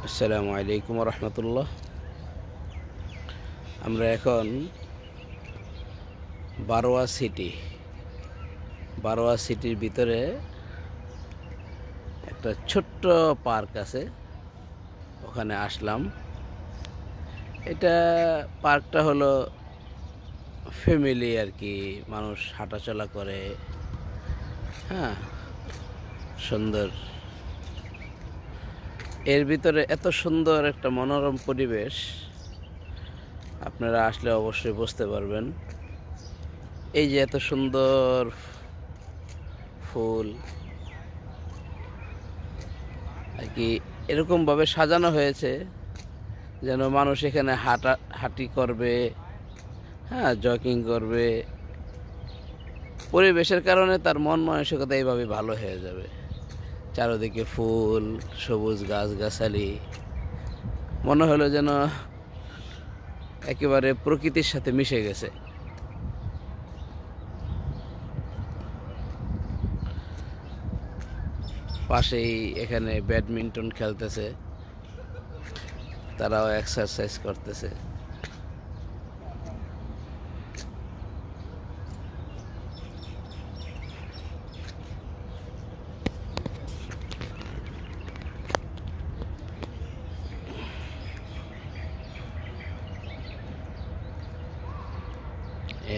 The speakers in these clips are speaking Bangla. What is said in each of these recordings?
আসসালামু আলাইকুম রহমতুল্লাহ। আমরা এখন বারোয়া সিটির ভিতরে একটা ছোট্ট পার্ক আছে, ওখানে আসলাম। এটা পার্কটা হলো ফ্যামিলি আর কি, মানুষ হাঁটাচলা করে। হ্যাঁ, সুন্দর। এর ভিতরে এত সুন্দর একটা মনোরম পরিবেশ, আপনারা আসলে অবশ্যই বুঝতে পারবেন। এই যে এত সুন্দর ফুল আর কি, এরকমভাবে সাজানো হয়েছে যেন মানুষ এখানে হাঁটি করবে, হ্যাঁ, জগিং করবে। পরিবেশের কারণে তার মন মানসিকতা এইভাবে ভালো হয়ে যাবে। চারদিকে ফুল, সবুজ গাছগাছালি, মনে হলো যেন একেবারে প্রকৃতির সাথে মিশে গেছে। পাশেই এখানে ব্যাডমিন্টন খেলতেছে, তারাও এক্সারসাইজ করতেছে।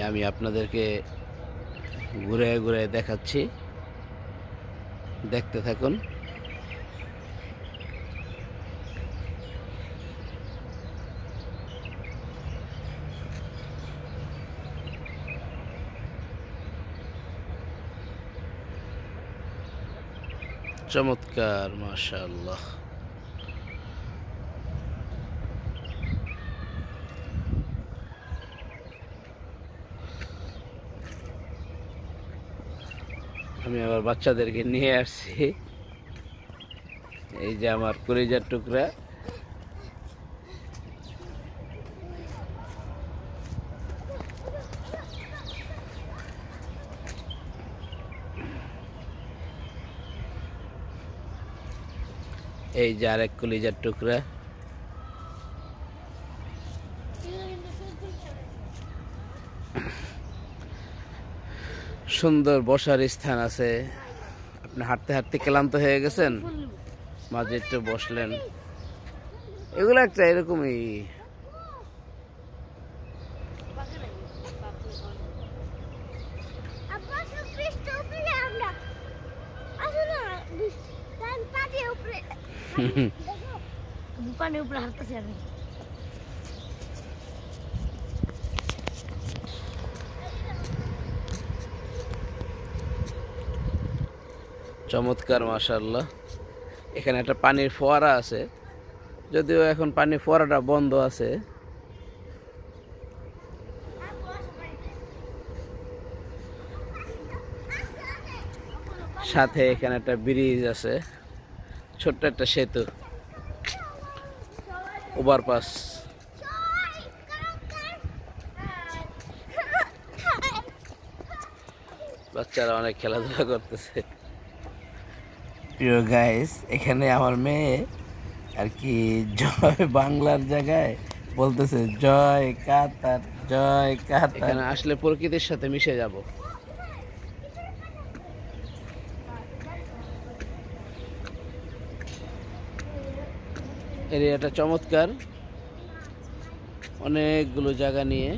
আমি আপনাদেরকে ঘুরে ঘুরে দেখাচ্ছি, দেখতে থাকুন। চমৎকার, মাশাআল্লাহ। আমি আবার বাচ্চাদেরকে নিয়ে আসছি, এই যে আমার কলিজার টুকরা। এই যে আরেক কলিজার টুকরা। সুন্দর বসার স্থান আছে। আপনি হাঁটতে হাঁটতে ক্লান্ত হয়ে গেছেন, মাঝে একটু বসলেন। এগুলো একটা এরকমই। চমৎকার, মাশাআল্লাহ। এখানে একটা পানির ফোয়ারা আছে, যদিও এখন পানির ফোয়ারাটা বন্ধ আছে। সাথে এখানে একটা ব্রিজ আছে, ছোট্ট একটা সেতু, ওভারপাস। বাচ্চারা অনেক খেলাধুলা করতেছে। প্রিয় গাইস, এখানে আমার মেয়ে আর কি জয় বাংলার জায়গায় বলতেছে জয় কাতার, জয় কাতার। এখানে আসলে প্রকৃতির সাথে মিশে যাব। এরিয়াটা চমৎকার, অনেকগুলো জায়গা নিয়ে।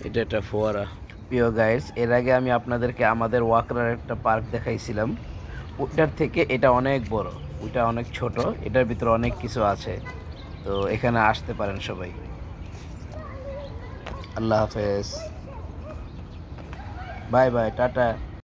এটা একটা ফোয়ারা। প্রিয় গাইডস, এর আগে আমি আপনাদেরকে আমাদের ওয়াকরার একটা পার্ক দেখাইছিলাম। ওটার থেকে এটা অনেক বড়, ওটা অনেক ছোট, এটার ভিতরে অনেক কিছু আছে। তো এখানে আসতে পারেন সবাই। আল্লাহ হাফেজ, বাই বাই, টাটা।